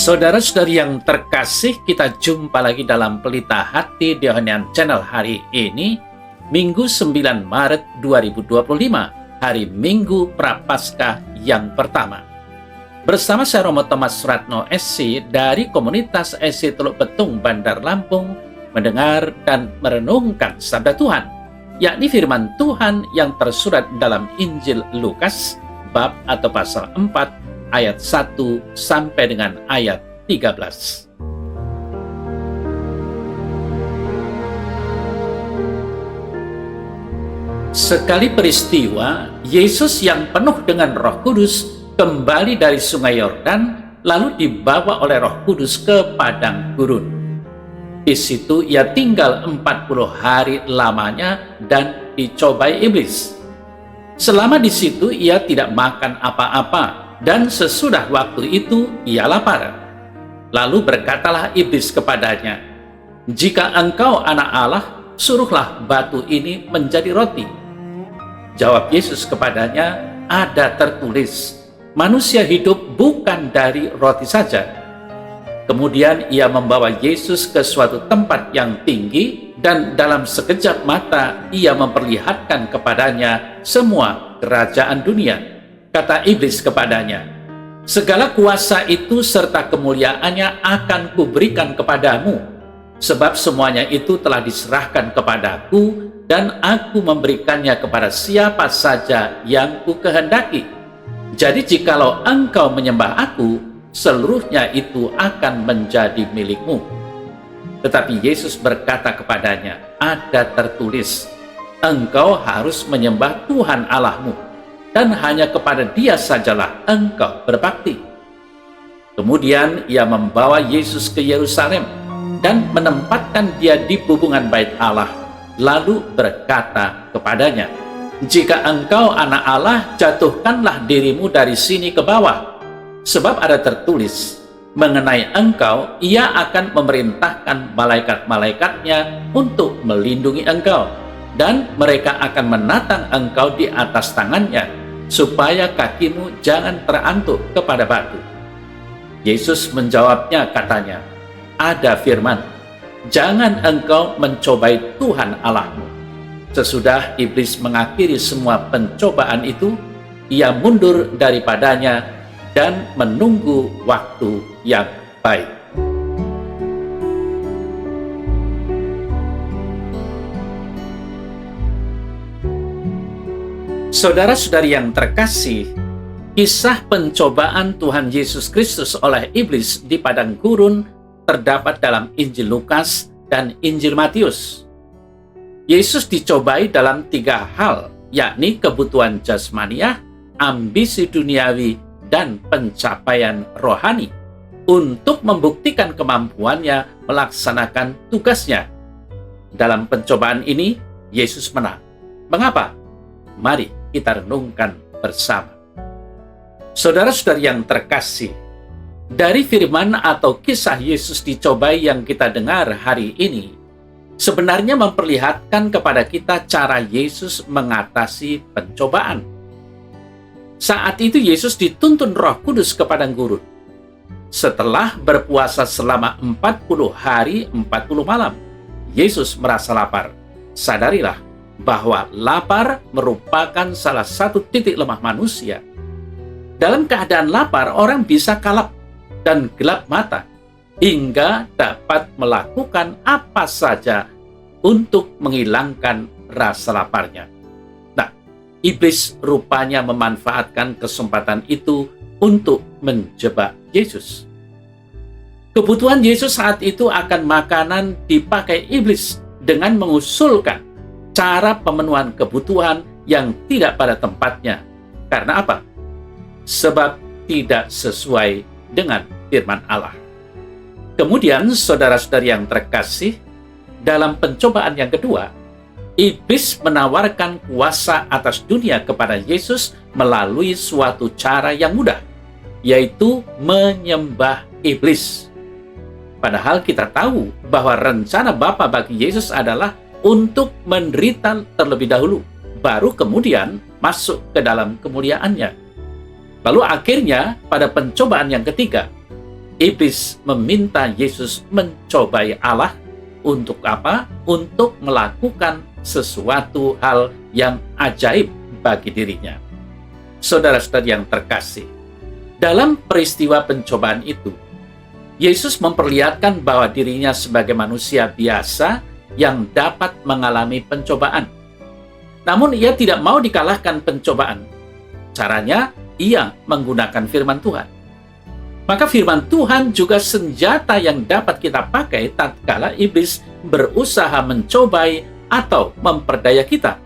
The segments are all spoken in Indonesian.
Saudara-saudari yang terkasih, kita jumpa lagi dalam Pelita Hati di Ohanian Channel hari ini, Minggu 9 Maret 2025, hari Minggu Prapaskah yang pertama. Bersama saya Romo Thomas Suratno SC dari komunitas SC Teluk Betung, Bandar Lampung, mendengar dan merenungkan sabda Tuhan, yakni firman Tuhan yang tersurat dalam Injil Lukas, bab atau pasal 4, ayat 1 sampai dengan ayat 13. Sekali peristiwa, Yesus yang penuh dengan Roh Kudus kembali dari Sungai Yordan, lalu dibawa oleh Roh Kudus ke padang gurun. Di situ ia tinggal 40 hari lamanya dan dicobai iblis. Selama di situ ia tidak makan apa-apa, dan sesudah waktu itu ia lapar. Lalu berkatalah iblis kepadanya, "Jika engkau anak Allah, suruhlah batu ini menjadi roti." Jawab Yesus kepadanya, "Ada tertulis, manusia hidup bukan dari roti saja." Kemudian ia membawa Yesus ke suatu tempat yang tinggi, dan dalam sekejap mata ia memperlihatkan kepadanya semua kerajaan dunia. Kata iblis kepadanya, "Segala kuasa itu serta kemuliaannya akan kuberikan kepadamu, sebab semuanya itu telah diserahkan kepadaku, dan aku memberikannya kepada siapa saja yang kukehendaki. Jadi jikalau engkau menyembah aku, seluruhnya itu akan menjadi milikmu." Tetapi Yesus berkata kepadanya, "Ada tertulis, engkau harus menyembah Tuhan Allahmu, dan hanya kepada Dia sajalah engkau berbakti." Kemudian ia membawa Yesus ke Yerusalem dan menempatkan dia di hubungan bait Allah, lalu berkata kepadanya, "Jika engkau anak Allah, jatuhkanlah dirimu dari sini ke bawah, sebab ada tertulis, mengenai engkau ia akan memerintahkan malaikat-malaikatnya untuk melindungi engkau, dan mereka akan menatang engkau di atas tangannya, supaya kakimu jangan terantuk kepada batu." Yesus menjawabnya katanya, "Ada firman, jangan engkau mencobai Tuhan Allahmu." Sesudah iblis mengakhiri semua pencobaan itu, ia mundur daripadanya dan menunggu waktu yang baik. Saudara-saudari yang terkasih, kisah pencobaan Tuhan Yesus Kristus oleh iblis di padang gurun terdapat dalam Injil Lukas dan Injil Matius. Yesus dicobai dalam 3 hal, yakni kebutuhan jasmaniah, ambisi duniawi, dan pencapaian rohani, untuk membuktikan kemampuannya melaksanakan tugasnya. Dalam pencobaan ini, Yesus menang. Mengapa? Mari kita renungkan bersama. Saudara-saudari yang terkasih, dari firman atau kisah Yesus dicobai yang kita dengar hari ini, sebenarnya memperlihatkan kepada kita cara Yesus mengatasi pencobaan. Saat itu Yesus dituntun Roh Kudus ke padang gurun. Setelah berpuasa selama 40 hari 40 malam, Yesus merasa lapar. Sadarilah bahwa lapar merupakan salah satu titik lemah manusia. Dalam keadaan lapar, orang bisa kalap dan gelap mata, hingga dapat melakukan apa saja untuk menghilangkan rasa laparnya. Nah, iblis rupanya memanfaatkan kesempatan itu untuk menjebak Yesus. Kebutuhan Yesus saat itu akan makanan dipakai iblis dengan mengusulkan cara pemenuhan kebutuhan yang tidak pada tempatnya. Karena apa? Sebab tidak sesuai dengan firman Allah. Kemudian, saudara-saudari yang terkasih, dalam pencobaan yang kedua, iblis menawarkan kuasa atas dunia kepada Yesus melalui suatu cara yang mudah, yaitu menyembah iblis. Padahal kita tahu bahwa rencana Bapa bagi Yesus adalah untuk menderita terlebih dahulu, baru kemudian masuk ke dalam kemuliaannya. Lalu akhirnya pada pencobaan yang ketiga, Iblis meminta Yesus mencobai Allah untuk apa? Untuk melakukan sesuatu hal yang ajaib bagi dirinya. Saudara-saudara yang terkasih, dalam peristiwa pencobaan itu, Yesus memperlihatkan bahwa dirinya sebagai manusia biasa yang dapat mengalami pencobaan. Namun ia tidak mau dikalahkan pencobaan. Caranya, ia menggunakan firman Tuhan. Maka firman Tuhan juga senjata yang dapat kita pakai tatkala iblis berusaha mencobai atau memperdaya kita.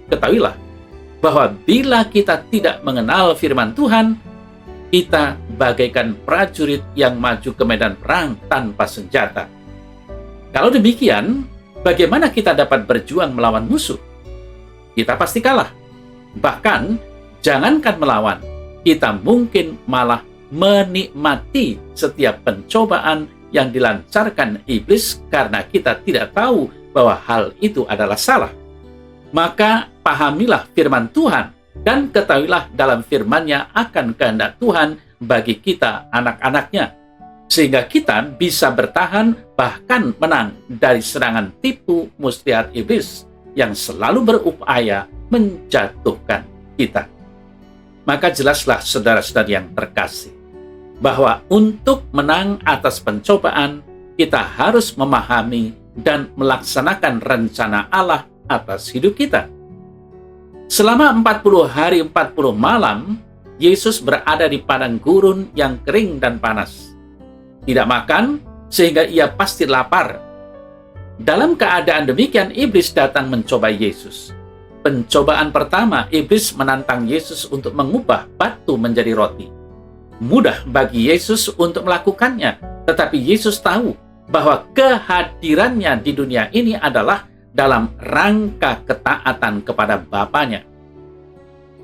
Ketahuilah bahwa bila kita tidak mengenal firman Tuhan, kita bagaikan prajurit yang maju ke medan perang tanpa senjata. Kalau demikian, bagaimana kita dapat berjuang melawan musuh? Kita pasti kalah. Bahkan, jangankan melawan, kita mungkin malah menikmati setiap pencobaan yang dilancarkan iblis karena kita tidak tahu bahwa hal itu adalah salah. Maka pahamilah firman Tuhan dan ketahuilah dalam firman-Nya akan kehendak Tuhan bagi kita anak-anaknya, sehingga kita bisa bertahan bahkan menang dari serangan tipu muslihat iblis yang selalu berupaya menjatuhkan kita. Maka jelaslah saudara-saudara yang terkasih, bahwa untuk menang atas pencobaan, kita harus memahami dan melaksanakan rencana Allah atas hidup kita. Selama 40 hari 40 malam, Yesus berada di padang gurun yang kering dan panas. Tidak makan, sehingga ia pasti lapar. Dalam keadaan demikian, iblis datang mencoba Yesus. Pencobaan pertama, iblis menantang Yesus untuk mengubah batu menjadi roti. Mudah bagi Yesus untuk melakukannya, tetapi Yesus tahu bahwa kehadirannya di dunia ini adalah dalam rangka ketaatan kepada Bapanya.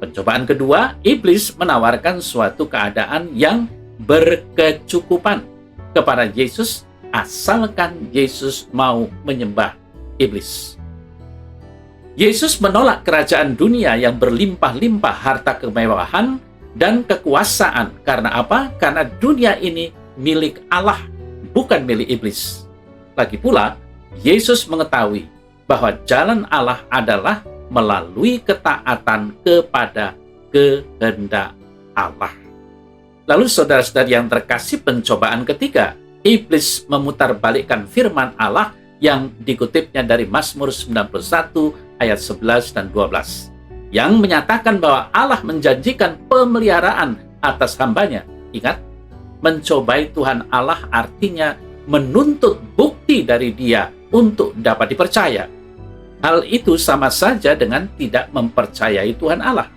Pencobaan kedua, iblis menawarkan suatu keadaan yang berkecukupan kepada Yesus, asalkan Yesus mau menyembah iblis. Yesus menolak kerajaan dunia yang berlimpah-limpah harta kemewahan dan kekuasaan. Karena apa? Karena dunia ini milik Allah, bukan milik iblis. Lagi pula, Yesus mengetahui bahwa jalan Allah adalah melalui ketaatan kepada kehendak Allah. Lalu saudara-saudara yang terkasih, pencobaan ketiga, iblis memutarbalikkan firman Allah yang dikutipnya dari Mazmur 91 ayat 11 dan 12, yang menyatakan bahwa Allah menjanjikan pemeliharaan atas hambanya. Ingat, mencobai Tuhan Allah artinya menuntut bukti dari Dia untuk dapat dipercaya. Hal itu sama saja dengan tidak mempercayai Tuhan Allah.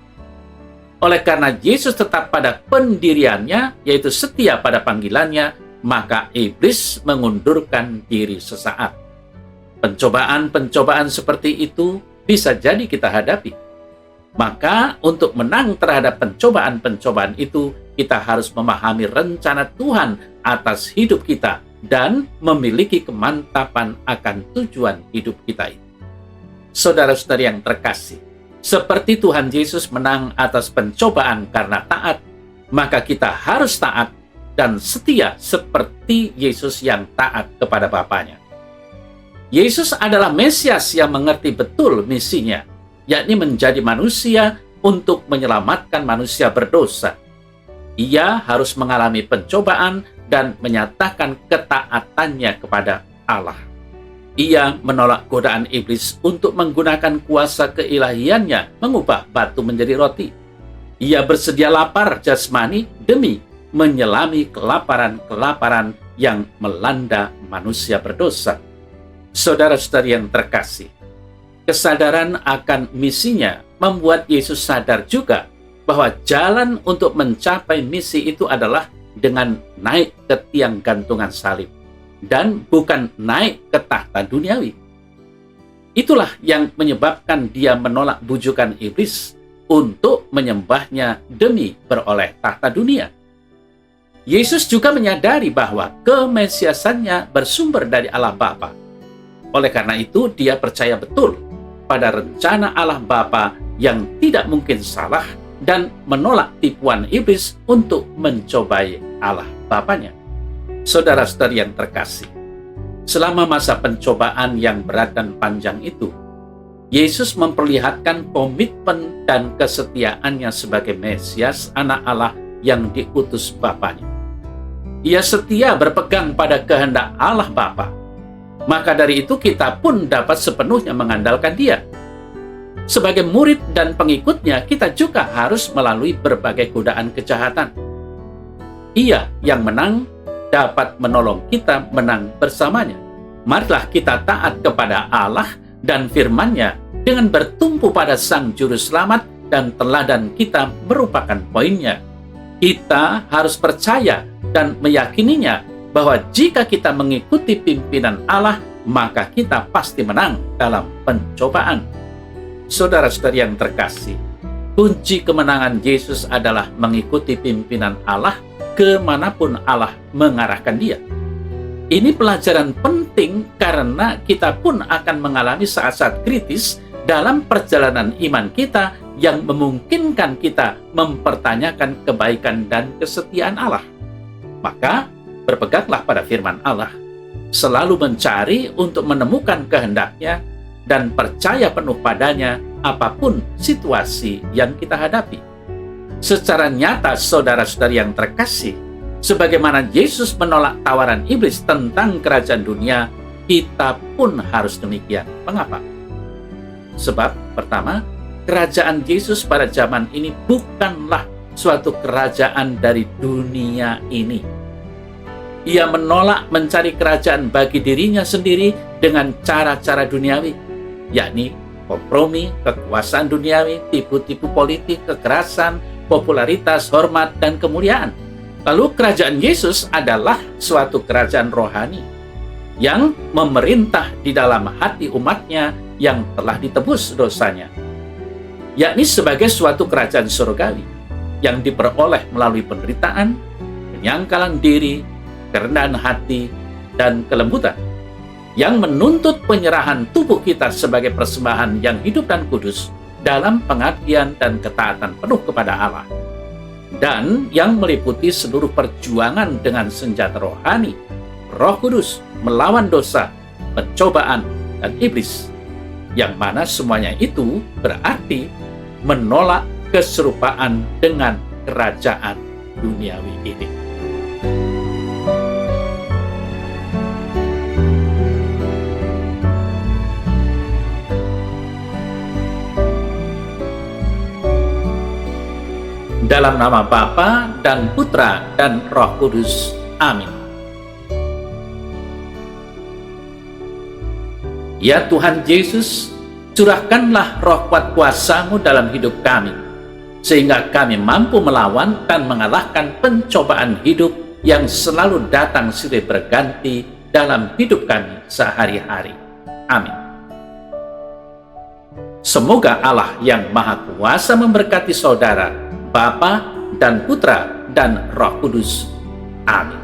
Oleh karena Yesus tetap pada pendiriannya, yaitu setia pada panggilannya, maka iblis mengundurkan diri sesaat. Pencobaan-pencobaan seperti itu bisa jadi kita hadapi. Maka untuk menang terhadap pencobaan-pencobaan itu, kita harus memahami rencana Tuhan atas hidup kita dan memiliki kemantapan akan tujuan hidup kita itu. Saudara-saudari yang terkasih, seperti Tuhan Yesus menang atas pencobaan karena taat, maka kita harus taat dan setia seperti Yesus yang taat kepada Bapanya. Yesus adalah Mesias yang mengerti betul misinya, yakni menjadi manusia untuk menyelamatkan manusia berdosa. Ia harus mengalami pencobaan dan menyatakan ketaatannya kepada Allah. Ia menolak godaan iblis untuk menggunakan kuasa keilahiannya mengubah batu menjadi roti. Ia bersedia lapar jasmani demi menyelami kelaparan-kelaparan yang melanda manusia berdosa. Saudara-saudari yang terkasih, kesadaran akan misinya membuat Yesus sadar juga bahwa jalan untuk mencapai misi itu adalah dengan naik ke tiang gantungan salib dan bukan naik ke tahta duniawi. Itulah yang menyebabkan dia menolak bujukan iblis untuk menyembahnya demi beroleh tahta dunia. Yesus juga menyadari bahwa kemesiasannya bersumber dari Allah Bapa. Oleh karena itu, dia percaya betul pada rencana Allah Bapa yang tidak mungkin salah dan menolak tipuan iblis untuk mencobai Allah Bapanya. Saudara-saudari yang terkasih, selama masa pencobaan yang berat dan panjang itu, Yesus memperlihatkan komitmen dan kesetiaannya sebagai Mesias, anak Allah yang diutus Bapanya. Ia setia berpegang pada kehendak Allah Bapa. Maka dari itu kita pun dapat sepenuhnya mengandalkan Dia. Sebagai murid dan pengikutnya, kita juga harus melalui berbagai godaan kejahatan. Ia yang menang dapat menolong kita menang bersamanya. Marilah kita taat kepada Allah dan firman-Nya dengan bertumpu pada Sang Juru Selamat, dan teladan kita merupakan poinnya. Kita harus percaya dan meyakininya bahwa jika kita mengikuti pimpinan Allah, maka kita pasti menang dalam pencobaan. Saudara-saudari yang terkasih, kunci kemenangan Yesus adalah mengikuti pimpinan Allah kemanapun Allah mengarahkan Dia. Ini pelajaran penting karena kita pun akan mengalami saat-saat kritis dalam perjalanan iman kita yang memungkinkan kita mempertanyakan kebaikan dan kesetiaan Allah. Maka, berpeganglah pada firman Allah, selalu mencari untuk menemukan kehendak-Nya, dan percaya penuh padanya apapun situasi yang kita hadapi. Secara nyata, saudara-saudari yang terkasih, sebagaimana Yesus menolak tawaran iblis tentang kerajaan dunia, kita pun harus demikian. Mengapa? Sebab, pertama, kerajaan Yesus pada zaman ini bukanlah suatu kerajaan dari dunia ini. Ia menolak mencari kerajaan bagi dirinya sendiri dengan cara-cara duniawi, yakni kompromi, kekuasaan duniawi, tipu-tipu politik, kekerasan, popularitas, hormat, dan kemuliaan. Lalu kerajaan Yesus adalah suatu kerajaan rohani yang memerintah di dalam hati umatnya yang telah ditebus dosanya, yakni sebagai suatu kerajaan surgawi yang diperoleh melalui penderitaan, penyangkalan diri, kerendahan hati, dan kelembutan, yang menuntut penyerahan tubuh kita sebagai persembahan yang hidup dan kudus dalam pengabdian dan ketaatan penuh kepada Allah, dan yang meliputi seluruh perjuangan dengan senjata rohani, Roh Kudus, melawan dosa, pencobaan, dan iblis, yang mana semuanya itu berarti menolak keserupaan dengan kerajaan duniawi ini. Dalam nama Bapa dan Putra dan Roh Kudus. Amin. Ya Tuhan Yesus, curahkanlah roh kuat kuasa-Mu dalam hidup kami, sehingga kami mampu melawan dan mengalahkan pencobaan hidup yang selalu datang silih berganti dalam hidup kami sehari-hari. Amin. Semoga Allah yang Maha Kuasa memberkati saudara, Bapa dan Putra dan Roh Kudus. Amin.